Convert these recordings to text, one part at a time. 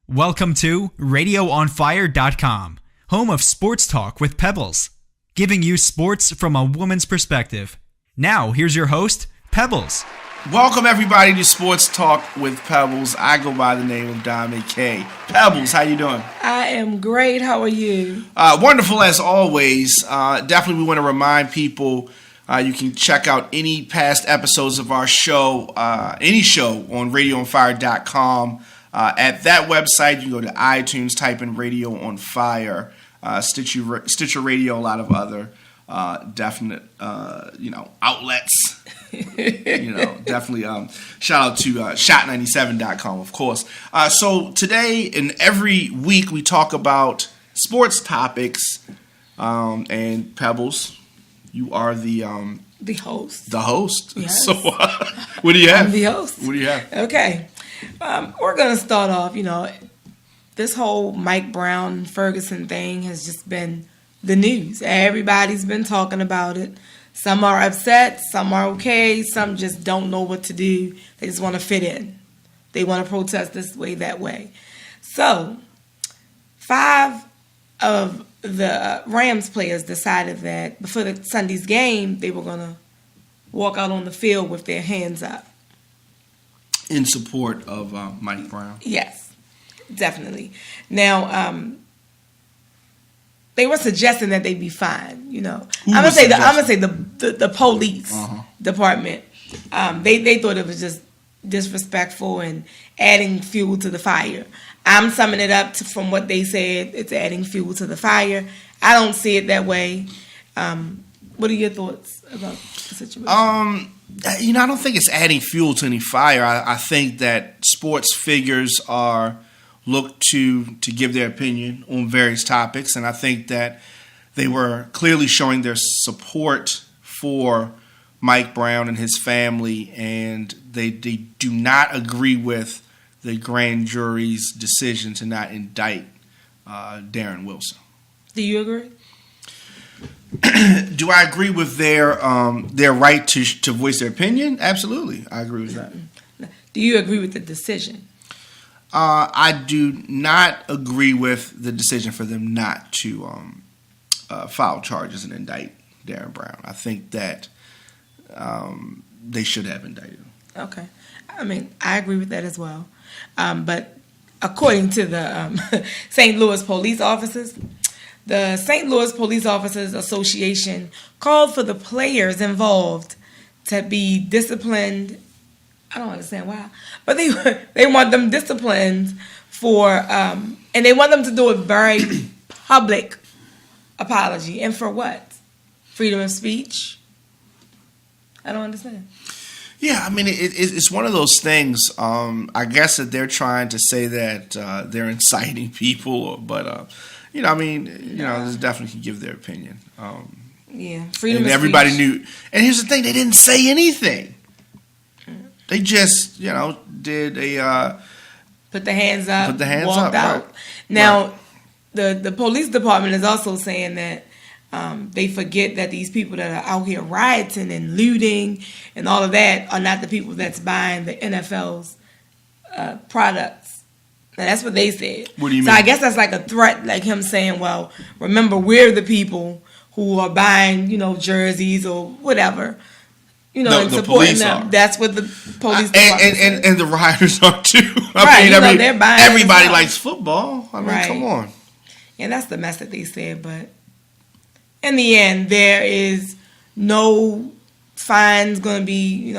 Welcome to RadioOnFire.com, home of sports talk with Pebbles, giving you sports from a woman's perspective. Now, here's your host, Pebbles. Welcome, everybody, to Sports Talk with Pebbles. I go by the name of Dominic K. Pebbles, how you doing? I am great. How are you? Wonderful as always. Definitely, we want to remind people you can check out any past episodes of our show, any show on RadioOnFire.com. At that website, you can go to iTunes, type in Radio on Fire, Stitcher Radio, a lot of other definite, outlets. Definitely shout out to shot97.com, of course. So today and every week we talk about sports topics, and Pebbles, you are the host. The host. Yes. So what do you have? I'm the host. What do you have? Okay. We're going to start off, this whole Mike Brown, Ferguson thing has just been the news. Everybody's been talking about it. Some are upset, some are okay, some just don't know what to do. They just want to fit in. They want to protest this way, that way. So, 5 of the Rams players decided that before the Sunday's game, they were going to walk out on the field with their hands up. In support of Mike Brown. Yes, definitely. Now, they were suggesting that they be fined. I'm gonna say the police department. They thought it was just disrespectful and adding fuel to the fire. I'm summing it up from what they said. It's adding fuel to the fire. I don't see it that way. What are your thoughts about the situation? I don't think it's adding fuel to any fire. I think that sports figures are looked to give their opinion on various topics, and I think that they were clearly showing their support for Mike Brown and his family, and they do not agree with the grand jury's decision to not indict Darren Wilson. Do you agree? Do I agree with their right to voice their opinion? Absolutely, I agree with that. Do you agree with the decision? I do not agree with the decision for them not to file charges and indict Darren Brown. I think that they should have indicted him. Okay. I agree with that as well. But according to the St. Louis police officers, the St. Louis Police Officers Association called for the players involved to be disciplined. I don't understand why, but they want them disciplined for, and they want them to do a very public apology. And for what? Freedom of speech? I don't understand. Yeah, it's one of those things. I guess that they're trying to say that they're inciting people, but. They definitely can give their opinion. Freedom of everybody speech. knew. And here's the thing: they didn't say anything. They just, did a put the hands up, out. walked out. Now, the police department is also saying that they forget that these people that are out here rioting and looting and all of that are not the people that's buying the NFL's products. Now, that's what they said. What do you mean? So I guess that's like a threat, like him saying, well, remember, we're the people who are buying, jerseys or whatever, and supporting them. That's what the police department and the rioters are too. They're buying everybody likes football. Come on. And that's the mess that they said. But in the end, there is no fines going to be,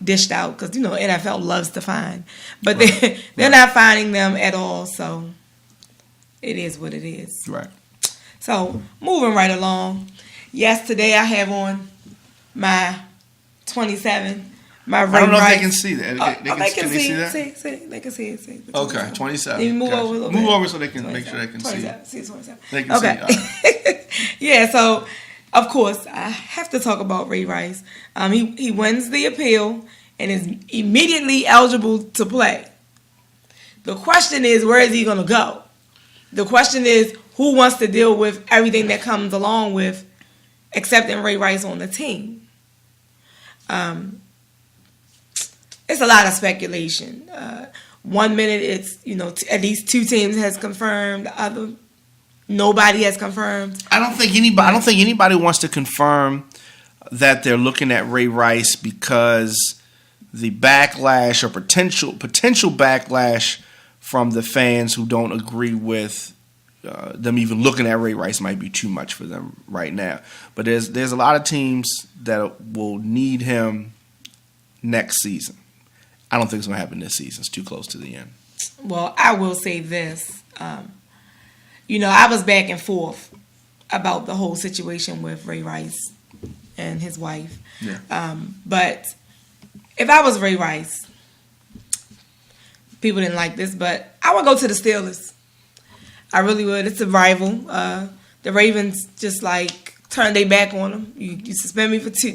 dished out because, NFL loves to fine. But they're not fining them at all, so it is what it is. Right. So, moving right along. Yes, today I have on my 27, my Ray Rice. I don't know if they can see that. Can they see that? See, they can see it. See. Okay, 27. Let me move over a little bit. Move over so they can make sure they can see. 27. They can see. Okay. Yeah, so of course I have to talk about Ray Rice. He wins the appeal and is immediately eligible to play. The question is, where is he going to go? The question is, who wants to deal with everything that comes along with accepting Ray Rice on the team? It's a lot of speculation. 1 minute it's, at least 2 teams has confirmed, the other nobody has confirmed. I don't think anybody wants to confirm that they're looking at Ray Rice because the backlash or potential backlash from the fans who don't agree with them even looking at Ray Rice might be too much for them right now. But there's a lot of teams that will need him next season. I don't think it's going to happen this season. It's too close to the end. Well, I will say this. I was back and forth about the whole situation with Ray Rice and his wife. Yeah. But if I was Ray Rice, people didn't like this, but I would go to the Steelers. I really would. It's a rival. The Ravens just turned their back on them. You suspend me for 2.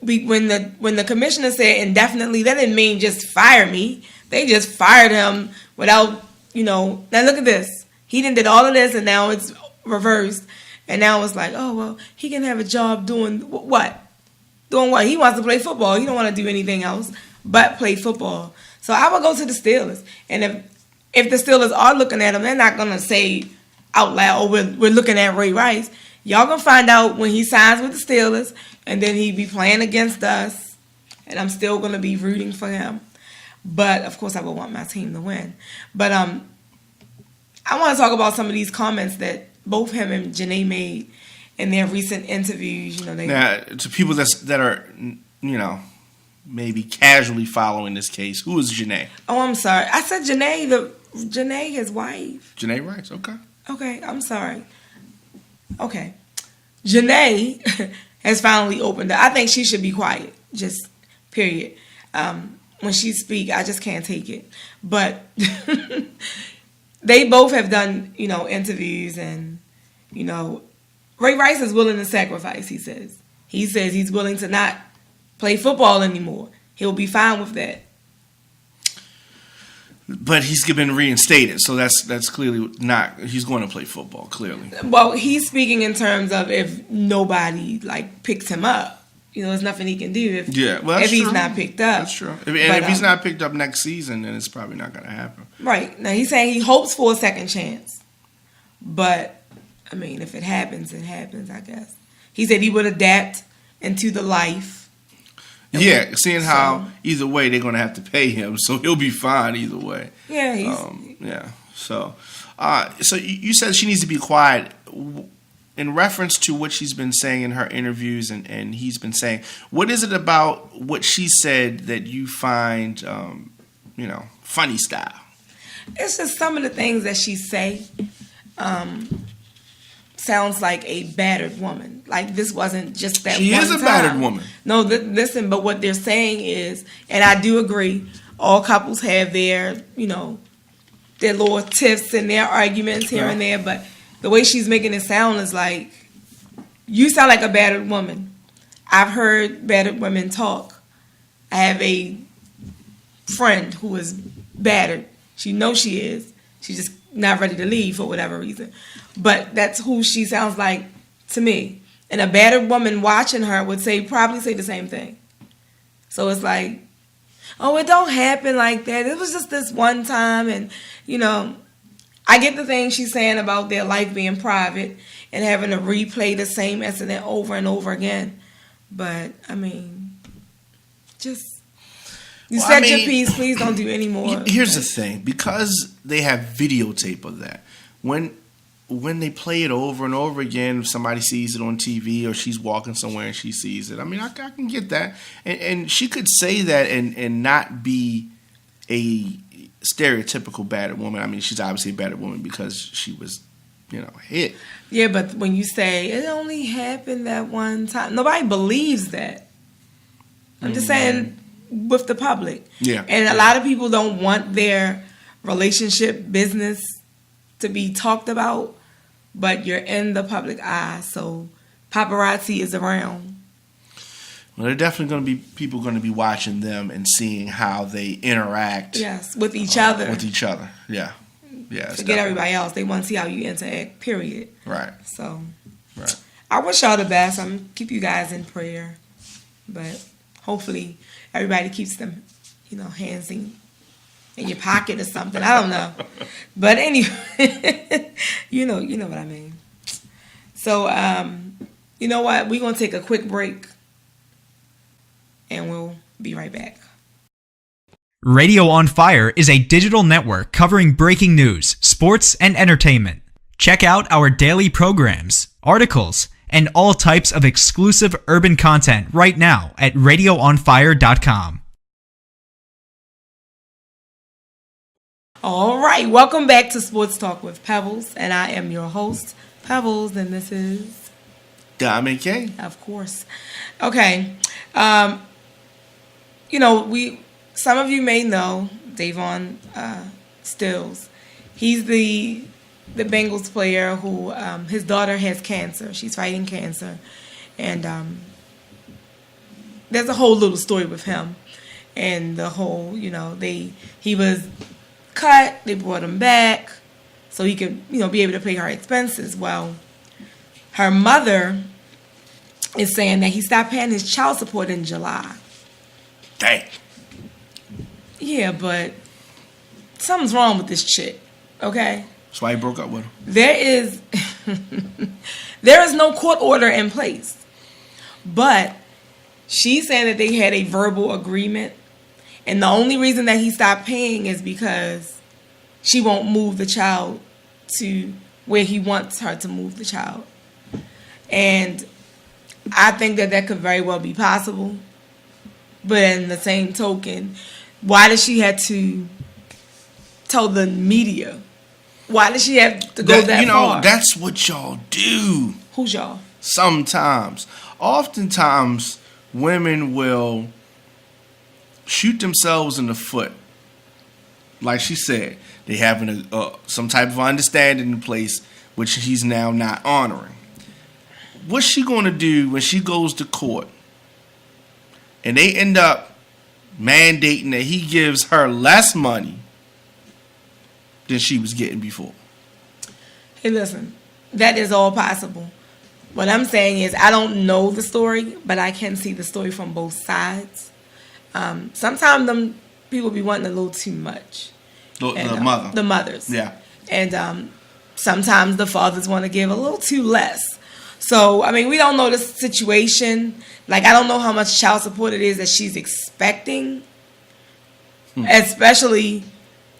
When the commissioner said indefinitely, that didn't mean just fire me. They just fired him without. Now look at this. He did all of this, and now it's reversed. And now it's oh well, he can have a job doing what? Doing what? He wants to play football. He don't want to do anything else but play football. So I would go to the Steelers, and if the Steelers are looking at him, they're not going to say out loud, oh, we're looking at Ray Rice. Y'all going to find out when he signs with the Steelers, and then he be playing against us, and I'm still going to be rooting for him. But, of course, I would want my team to win. But I want to talk about some of these comments that both him and Janae made in their recent interviews. Now, to people that are, maybe casually following this case, who is Janae? Oh, I'm sorry. I said Janae, his wife. Janae Rice, okay. Okay, I'm sorry. Okay. Janae has finally opened up. I think she should be quiet, just period. When she speak, I just can't take it. But they both have done, interviews, and, Ray Rice is willing to sacrifice, he says. He says he's willing to not play football anymore. He'll be fine with that. But he's been reinstated, so that's clearly not. He's going to play football, clearly. Well, he's speaking in terms of if nobody picks him up. There's nothing he can do if he's not picked up. That's true. If he's not picked up next season, then it's probably not going to happen. Right. Now, he's saying he hopes for a second chance. But, if it happens, I guess. He said he would adapt into the life. Yeah, seeing how either way they're going to have to pay him, so he'll be fine either way. Yeah, So you said she needs to be quiet. In reference to what she's been saying in her interviews and he's been saying, what is it about what she said that you find, funny style? It's just some of the things that she say sounds like a battered woman. This wasn't just that she one is a time. battered woman. No, listen, but what they're saying is, and I do agree, all couples have their, their little tiffs and their arguments here and there, but the way she's making it sound is you sound like a battered woman. I've heard battered women talk. I have a friend who is battered. She knows she is. She's just not ready to leave for whatever reason. But that's who she sounds like to me. And a battered woman watching her would probably say the same thing. So it's oh, it don't happen like that. It was just this one time. And, I get the thing she's saying about their life being private and having to replay the same incident over and over again. But, just... You said your piece. Please don't do any more. Here's the thing. Because they have videotape of that, when they play it over and over again, if somebody sees it on TV or she's walking somewhere and she sees it, I can get that. And she could say that and not be a stereotypical battered woman. She's obviously a battered woman because she was, hit. Yeah, but when you say it only happened that one time, nobody believes that. I'm just saying... with the public. Yeah. And a lot of people don't want their relationship business to be talked about, but you're in the public eye, so paparazzi is around. Well, there are definitely going to be people going to be watching them and seeing how they interact. Yes, with each other. With each other, yeah. Forget everybody else. They want to see how you interact, period. Right. So, right. I wish y'all the best. I'm going to keep you guys in prayer. But hopefully... everybody keeps them, hands in your pocket or something. I don't know. But anyway, you know what I mean. So, you know what? We're going to take a quick break, and we'll be right back. Radio on Fire is a digital network covering breaking news, sports, and entertainment. Check out our daily programs, articles, and all types of exclusive urban content right now at radioonfire.com. All right, welcome back to Sports Talk with Pebbles, and I am your host, Pebbles, and this is Diamond K. Of course. Okay. You know, some of you may know Davon Stills. He's the Bengals player who his daughter has cancer. She's fighting cancer, and there's a whole little story with him, and the whole, you know, he was cut. They brought him back so he could, you know, be able to pay her expenses. Well, her mother is saying that he stopped paying his child support in July. Dang. Yeah, but something's wrong with this chick. Okay. That's why he broke up with him. There is no court order in place, but she's saying that they had a verbal agreement, and the only reason that he stopped paying is because she won't move the child to where he wants her to move the child. And I think that could very well be possible. But in the same token, why does she have to tell the media? Why does she have to go that far? You know, that's what y'all do. Who's y'all? Sometimes. Oftentimes, women will shoot themselves in the foot. Like she said, they having some type of understanding in place, which he's now not honoring. What's she going to do when she goes to court and they end up mandating that he gives her less money than she was getting before? Hey, listen, that is all possible. What I'm saying is I don't know the story, but I can see the story from both sides. Sometimes them people be wanting a little too much. The mothers. Yeah. And sometimes the fathers want to give a little too less. So, I mean, we don't know the situation. Like, I don't know how much child support it is that she's expecting. Especially,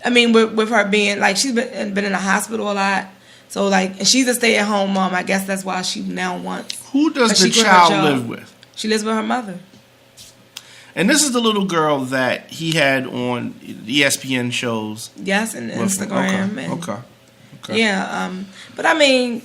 I mean, with her being, like, she's been in the hospital a lot. So, like, and she's a stay-at-home mom. I guess that's why she now wants. Who does the child live with? She lives with her mother. And this is the little girl that he had on ESPN shows. Yes, and Instagram. Okay. Yeah, but I mean,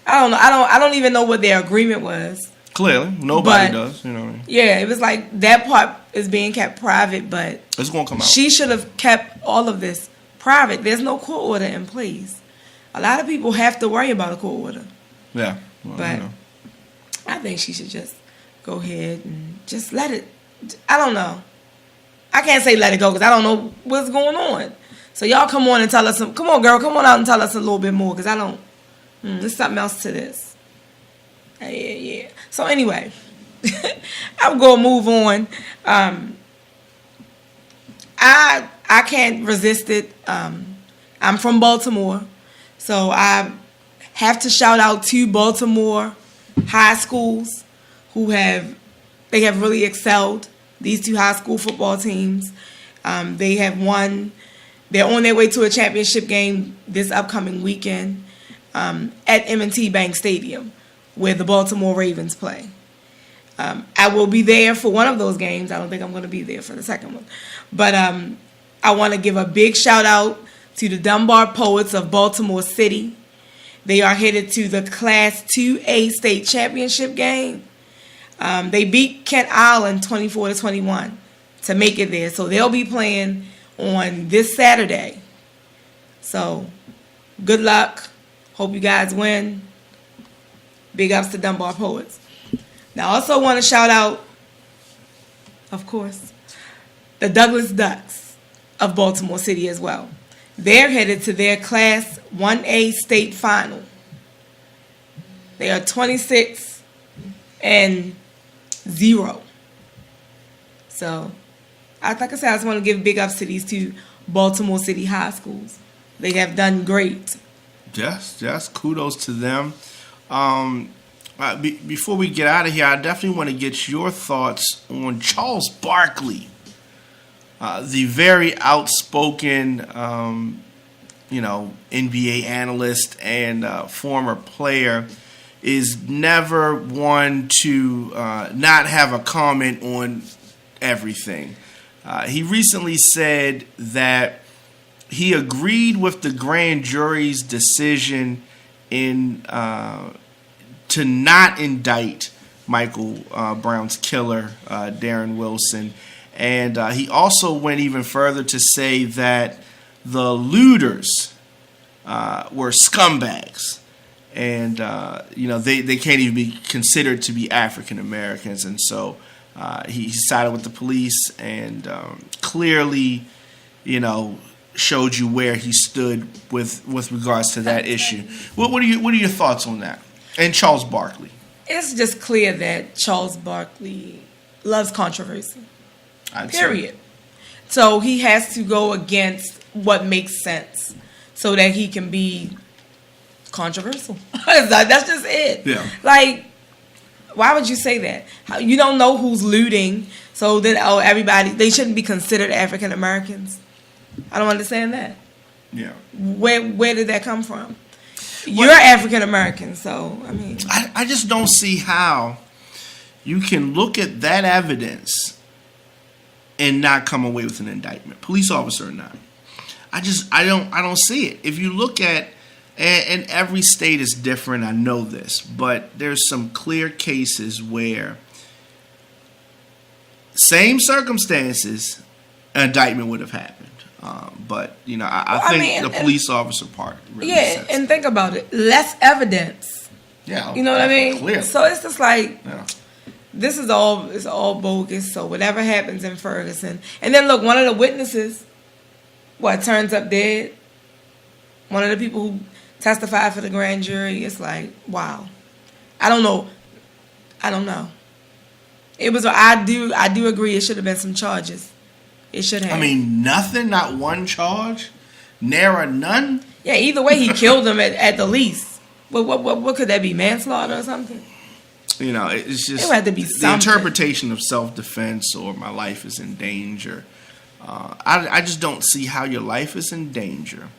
I don't know. I don't even know what their agreement was. Clearly, nobody does. You know what I mean? Yeah, it was like that part is being kept private, but it's gonna come out. She should have kept all of this private. There's no court order in place. A lot of people have to worry about a court order. Yeah, but I think she should just go ahead and just let it. I don't know. I can't say let it go because I don't know what's going on. So y'all come on and tell us. Come on, girl. Come on out and tell us a little bit more because I don't. There's something else to this. Yeah. So anyway, I'm gonna move on. I can't resist it. I'm from Baltimore, so I have to shout out to Baltimore high schools who have really excelled. These two high school football teams, they have won. They're on their way to a championship game this upcoming weekend at M&T Bank Stadium, where the Baltimore Ravens play. I will be there for one of those games. I don't think I'm going to be there for the second one. But I want to give a big shout out to the Dunbar Poets of Baltimore City. They are headed to the Class 2A state championship game. They beat Kent Island 24-21 to make it there. So they'll be playing on this Saturday. So good luck. Hope you guys win. Big ups to Dunbar Poets. Now I also want to shout out, of course, the Douglas Ducks of Baltimore City as well. They're headed to their Class 1A state final. They are 26-0. So like I said, I just want to give big ups to these two Baltimore City high schools. They have done great. Yes, kudos to them. Before we get out of here, I definitely want to get your thoughts on Charles Barkley, the very outspoken, NBA analyst and former player, is never one to not have a comment on everything. He recently said that he agreed with the grand jury's decision to not indict Michael Brown's killer, Darren Wilson. And he also went even further to say that the looters were scumbags. And, they can't even be considered to be African Americans. And so he sided with the police and clearly, showed you where he stood with regards to that issue. What are your thoughts on that? And Charles Barkley. It's just clear that Charles Barkley loves controversy. Period. So he has to go against what makes sense so that he can be controversial. That's just it. Yeah. Like, why would you say that? You don't know who's looting, so then everybody, they shouldn't be considered African Americans. I don't understand that. Yeah. Where did that come from? You're African American, so I mean, I just don't see how you can look at that evidence and not come away with an indictment, police officer or not. I don't see it. If you look at, and every state is different, I know this, but there's some clear cases where same circumstances, an indictment would have happened. But I think the police officer part really sets and think about it, less evidence. Yeah, you know what I mean. Clear. So it's just like this is all bogus. So whatever happens in Ferguson, and then look, one of the witnesses, turns up dead. One of the people who testified for the grand jury. It's like, wow, I don't know. It was. I do agree. It should have been some charges. It should have. I mean, nothing, not one charge, none. Yeah, either way, he killed him at the least. What could that be? Manslaughter or something? It's just it had to be the interpretation of self-defense or my life is in danger. I just don't see how your life is in danger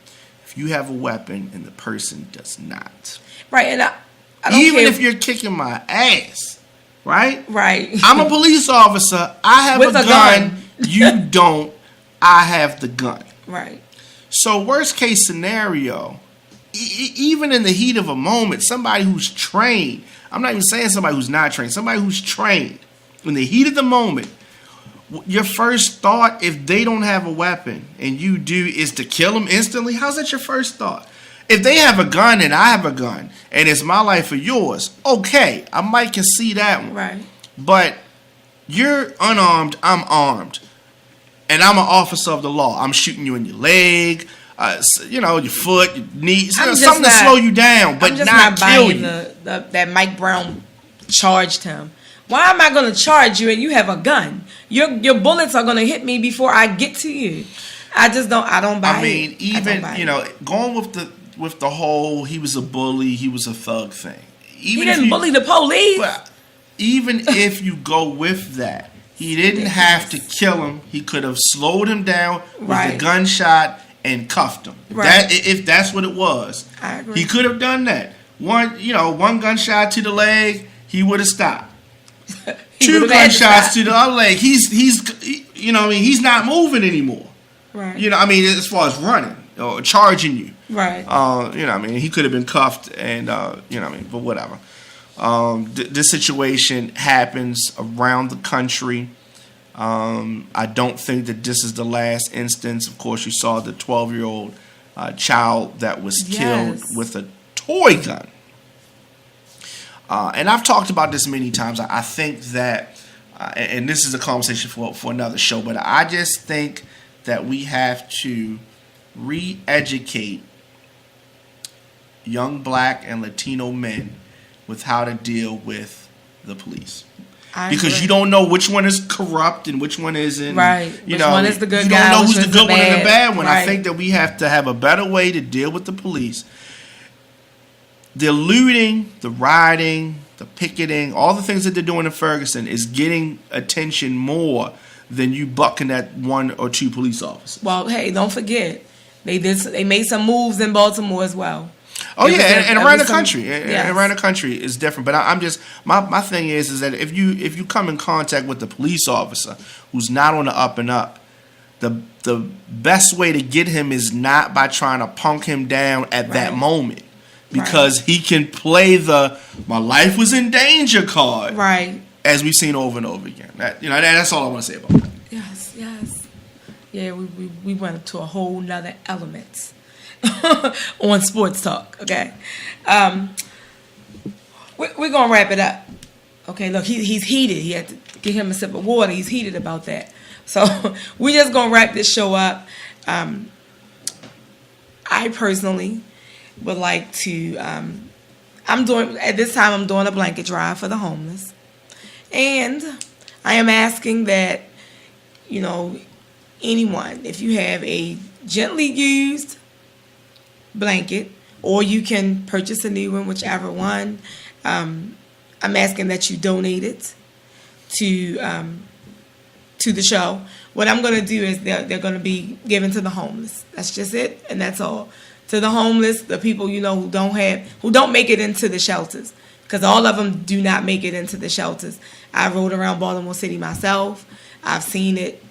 if you have a weapon and the person does not. Right, and I don't even care if you're kicking my ass, right? Right. I'm a police officer. I have With a gun. You don't. I have the gun. Right. So worst case scenario, even in the heat of a moment, somebody who's trained, I'm not even saying somebody who's not trained, somebody who's trained, in the heat of the moment, your first thought, if they don't have a weapon and you do, is to kill them instantly. How's that your first thought? If they have a gun and I have a gun and it's my life or yours, okay, I might concede that one. Right. But you're unarmed, I'm armed. And I'm an officer of the law. I'm shooting you in your leg, your foot, your knees, something to slow you down, but not kill you. That Mike Brown charged him. Why am I going to charge you and you have a gun? Your bullets are going to hit me before I get to you. I just don't. I don't buy it. I mean, even going with the whole he was a bully, he was a thug thing. He didn't bully the police. But even if you go with that. He didn't have to kill him. He could have slowed him down with a gunshot and cuffed him. Right. If that's what it was. I agree. He could have done that. One gunshot to the leg, he would have stopped. Two gunshots to the other leg, he's not moving anymore. Right. As far as running or charging you. Right. He could have been cuffed and but whatever. This situation happens around the country. I don't think that this is the last instance. Of course, you saw the 12-year-old child that was killed with a toy gun. And I've talked about this many times. I think that, and this is a conversation for another show, but I just think that we have to re-educate young black and Latino men with how to deal with the police. Because you don't know which one is corrupt and which one isn't. Right. Which one is the good guy? You don't know who's the good one and the bad one. Right. I think that we have to have a better way to deal with the police. The looting, the rioting, the picketing, all the things that they're doing in Ferguson is getting attention more than you bucking at one or two police officers. Well, hey, don't forget, they made some moves in Baltimore as well. Oh yeah, and around the country, around the country is different. But I'm just my thing is that if you come in contact with the police officer who's not on the up and up, the best way to get him is not by trying to punk him down at that moment. Because he can play the "my life was in danger" card, right? As we've seen over and over again. That's all I want to say about that. Yes. Yeah, we went to a whole nother element on sports talk. Okay, we're gonna wrap it up. Okay, look, he's heated. He had to get him a sip of water. He's heated about that. So we're just gonna wrap this show up. I personally would like to I'm doing a blanket drive for the homeless, and I am asking that anyone, if you have a gently used blanket, or you can purchase a new one, whichever one, I'm asking that you donate it to the show. What I'm going to do is they're going to be given to the homeless. That's just it, and that's all. To the homeless, the people who don't make it into the shelters, because all of them do not make it into the shelters. I rode around Baltimore City myself. I've seen it,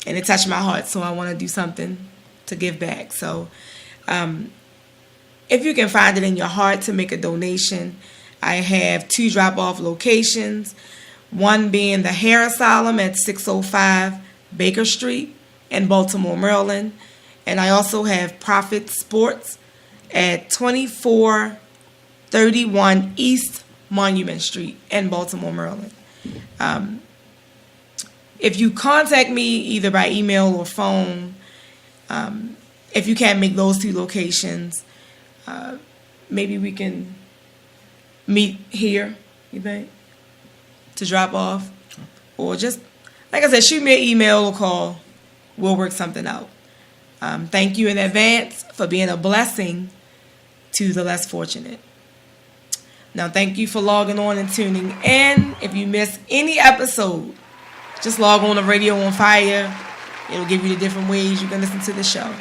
and it touched my heart. So I want to do something to give back. So, if you can find it in your heart to make a donation, I have 2 drop-off locations. One being the Hair Asylum at 605 Baker Street in Baltimore, Maryland. And I also have Profit Sports at 2431 East Monument Street in Baltimore, Maryland. If you contact me either by email or phone, if you can't make those 2 locations, maybe we can meet here, you think, to drop off. Or just, like I said, shoot me an email or call. We'll work something out. Thank you in advance for being a blessing to the less fortunate. Now, thank you for logging on and tuning in. If you miss any episode, just log on to Radio on Fire. It'll give you the different ways you can listen to the show.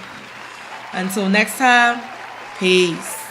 Until next time, peace.